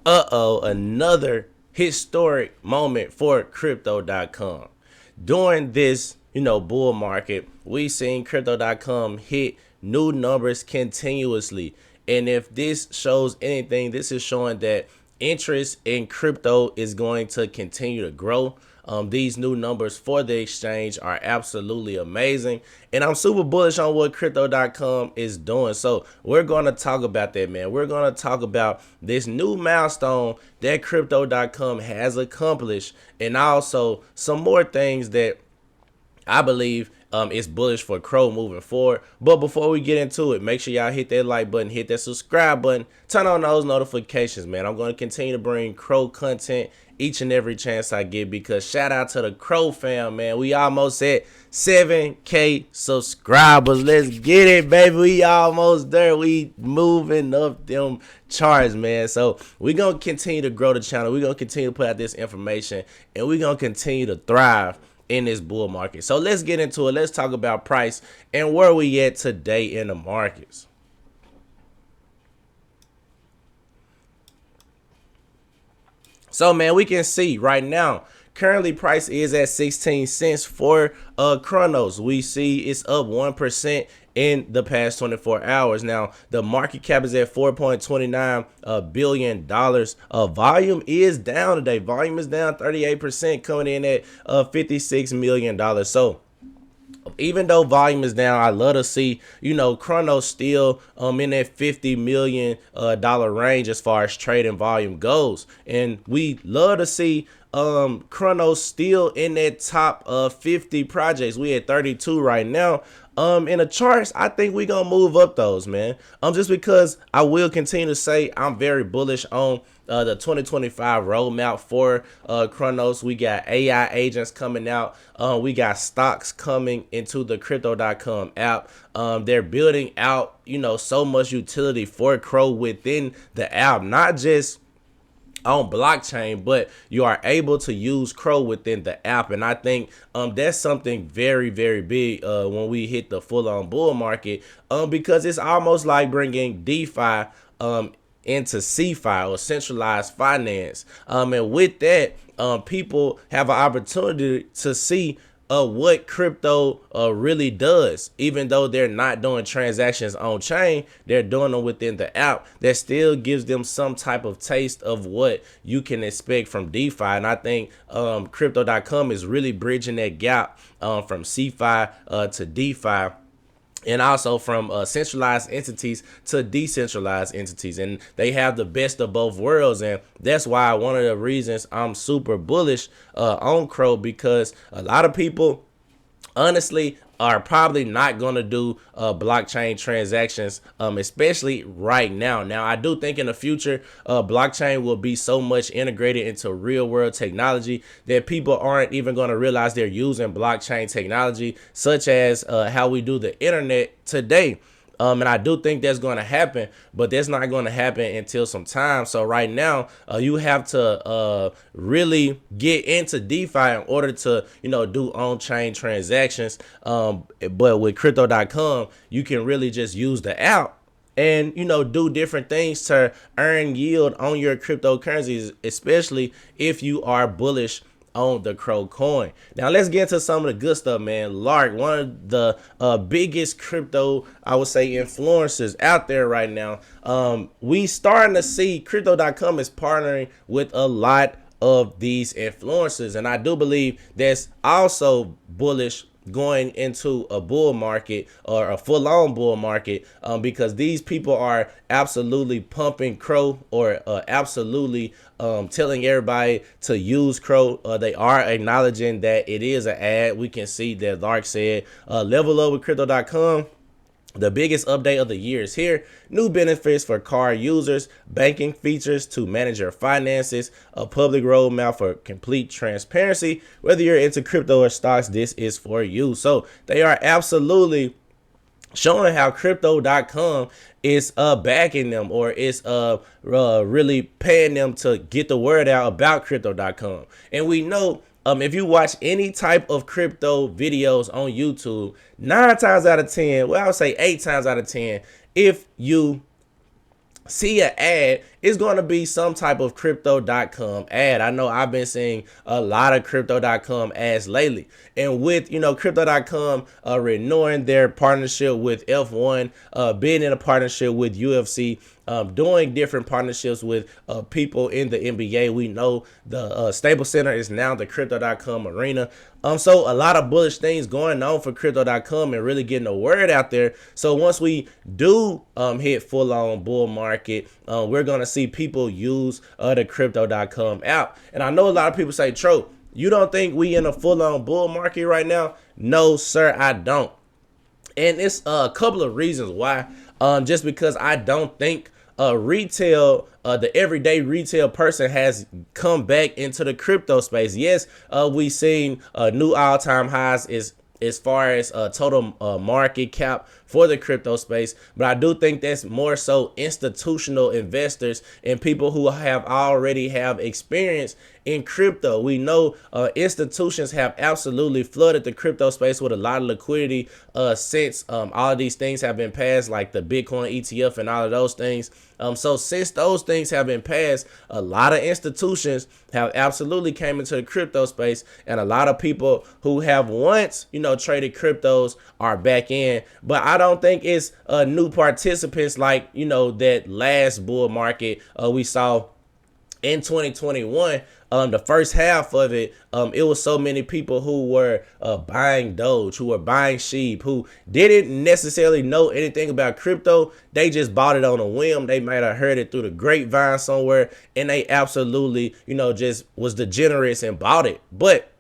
Another historic moment for Crypto.com. During this, bull market, we seen Crypto.com hit new numbers continuously. And if this shows anything, this is showing that interest in crypto is going to continue to grow. These new numbers for the exchange are absolutely amazing. And I'm super bullish on what Crypto.com is doing. So we're going to talk about that, man. We're going to talk about this new milestone that Crypto.com has accomplished, and also some more things that I believe it's bullish for Crow moving forward. But before we get into it, make sure y'all hit that like button, hit that subscribe button, turn on those notifications, man. I'm going to continue to bring Crow content each and every chance I get, because shout out to the Crow fam, man. We almost at 7K subscribers. Let's get it, baby. We almost there. We moving up them charts, man. So we're going to continue to grow the channel. We're going to continue to put out this information, and we're going to continue to thrive in this bull market. So let's get into it. Let's talk about price and where we at today in the markets. So, man, we can see right now, currently price is at 16 cents for Kronos. We see it's up 1% in the past 24 hours. Now, the market cap is at $4.29 billion. Volume is down today. Volume is down 38%, coming in at $56 million. So, even though volume is down, I love to see, Kronos still in that $50 million range as far as trading volume goes. And we love to see Kronos still in that top 50 projects. We at 32 right now. In the charts, I think we gonna move up those, man. Just because I will continue to say I'm very bullish on the 2025 roadmap for Kronos. We got AI agents coming out. We got stocks coming into the Crypto.com app. They're building out, so much utility for Crow within the app, not just on blockchain, but you are able to use Crow within the app. And I think that's something very, very big when we hit the full-on bull market, because it's almost like bringing DeFi into CeFi, or centralized finance. And with that, people have an opportunity to see what crypto really does. Even though they're not doing transactions on chain, they're doing them within the app. That still gives them some type of taste of what you can expect from DeFi. And I think Crypto.com is really bridging that gap from CeFi to DeFi, and also from centralized entities to decentralized entities. And they have the best of both worlds. And that's why one of the reasons I'm super bullish on Crow, because a lot of people honestly are probably not going to do blockchain transactions, especially right now. Now, I do think in the future, blockchain will be so much integrated into real world technology that people aren't even going to realize they're using blockchain technology, such as how we do the internet today. And I do think that's going to happen, but that's not going to happen until some time. So right now, you have to really get into DeFi in order to, do on-chain transactions. But with Crypto.com, you can really just use the app and, do different things to earn yield on your cryptocurrencies, especially if you are bullish on the Crow coin. Now let's get into some of the good stuff, man. Lark, one of the biggest crypto, I would say, influencers out there right now. We starting to see Crypto.com is partnering with a lot of these influencers, and I do believe that's also bullish going into a bull market, or a full-on bull market, because these people are absolutely pumping Crow, or absolutely telling everybody to use Crow. They are acknowledging that it is an ad. We can see that Lark said, level up with Crypto.com. The biggest update of the year is here. New benefits for card users, banking features to manage your finances, a public roadmap for complete transparency. Whether you're into crypto or stocks, this is for you. So they are absolutely showing how Crypto.com is backing them, or is really paying them to get the word out about Crypto.com. And we know, if you watch any type of crypto videos on YouTube, 9 times out of 10, well, I would say 8 times out of 10, if you see an ad, it's going to be some type of crypto.com ad. I know I've been seeing a lot of crypto.com ads lately. And with, crypto.com renewing their partnership with F1, being in a partnership with UFC, doing different partnerships with people in the NBA. We know the Staples Center is now the crypto.com arena. So a lot of bullish things going on for crypto.com and really getting the word out there. So once we do hit full on bull market, we're going to see people use the crypto.com app. And I know a lot of people say, Tro, you don't think we in a full on bull market right now? No, sir, I don't. And it's a couple of reasons why. Just because I don't think retail, the everyday retail person has come back into the crypto space. Yes, we've seen new all-time highs as far as total market cap for the crypto space, but I do think that's more so institutional investors and people who already have experience in crypto. We know institutions have absolutely flooded the crypto space with a lot of liquidity since all of these things have been passed, like the Bitcoin ETF and all of those things. So since those things have been passed, a lot of institutions have absolutely came into the crypto space, and a lot of people who have once, traded cryptos are back in. But I don't think it's new participants like, that last bull market we saw in 2021. The first half of it, it was so many people who were buying Doge, who were buying sheep, who didn't necessarily know anything about crypto. They just bought it on a whim. They might have heard it through the grapevine somewhere, and they absolutely, just was degenerates and bought it. But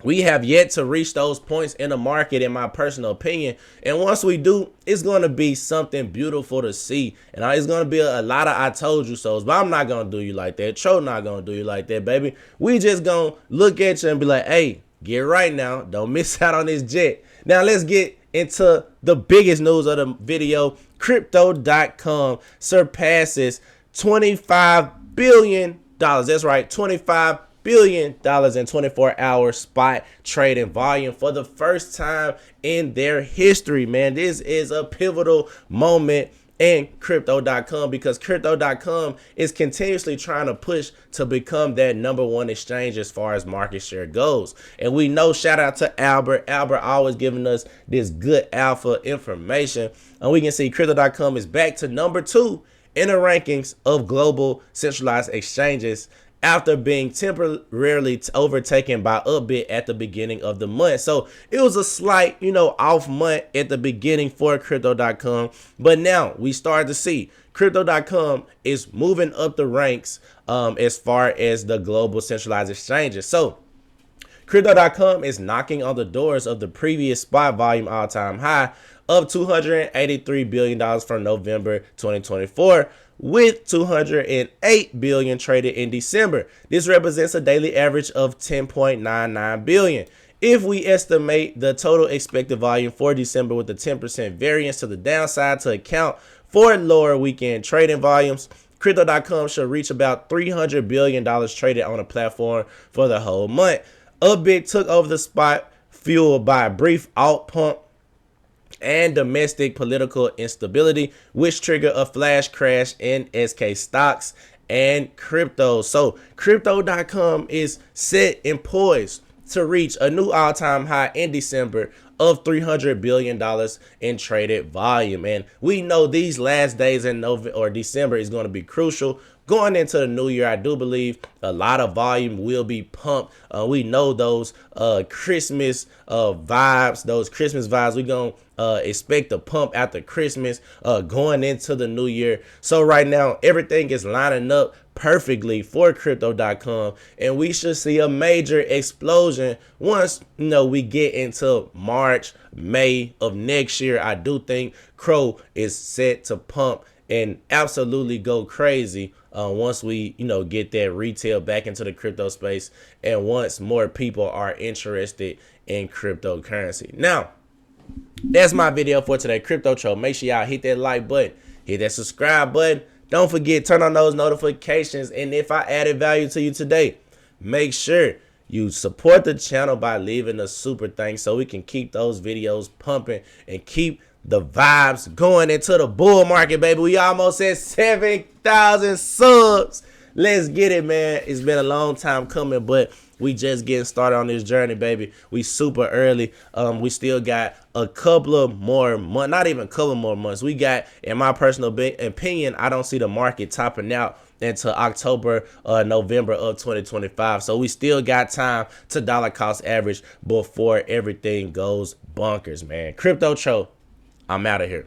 we have yet to reach those points in the market, in my personal opinion. And once we do, it's going to be something beautiful to see. And it's going to be a lot of I told you so's. But I'm not going to do you like that. Tro not going to do you like that, baby. We just going to look at you and be like, hey, get right now. Don't miss out on this jet. Now, let's get into the biggest news of the video. Crypto.com surpasses $25 billion. That's right, $25 billion in 24-hour spot trading volume for the first time in their history, man. This is a pivotal moment in crypto.com because crypto.com is continuously trying to push to become that #1 exchange as far as market share goes. And we know, shout out to Albert always giving us this good alpha information. And we can see crypto.com is back to #2 in the rankings of global centralized exchanges after being temporarily overtaken by Upbit at the beginning of the month. So it was a slight, off month at the beginning for crypto.com. But now we start to see crypto.com is moving up the ranks as far as the global centralized exchanges. So crypto.com is knocking on the doors of the previous spot volume all-time high of $283 billion from November 2024. With $208 billion traded in December. This represents a daily average of $10.99 billion. If we estimate the total expected volume for December with a 10% variance to the downside to account for lower weekend trading volumes, Crypto.com should reach about $300 billion traded on the platform for the whole month. Upbit took over the spot, fueled by a brief alt pump and domestic political instability, which triggered a flash crash in SK stocks and crypto. So crypto.com is set and poised to reach a new all-time high in December of $300 billion in traded volume. And we know these last days in November or December is going to be crucial. Going into the new year, I do believe a lot of volume will be pumped. We know those Christmas vibes. We're going to expect a pump after Christmas going into the new year. So right now, everything is lining up perfectly for crypto.com, and we should see a major explosion once we get into March, May of next year. I do think CRO is set to pump and absolutely go crazy once we get that retail back into the crypto space and once more people are interested in cryptocurrency. Now, that's my video for today, Crypto Tro. Make sure y'all hit that like button, hit that subscribe button. Don't forget, turn on those notifications. And if I added value to you today, make sure you support the channel by leaving a super thanks so we can keep those videos pumping and keep the vibes going into the bull market, baby. We almost at 7,000 subs. Let's get it, man. It's been a long time coming, but we just getting started on this journey, baby. We super early. We still got a couple of more months, not even a couple more months. We got, in my personal opinion, I don't see the market topping out until October, November of 2025. So we still got time to dollar cost average before everything goes bonkers, man. Crypto Cho, I'm out of here.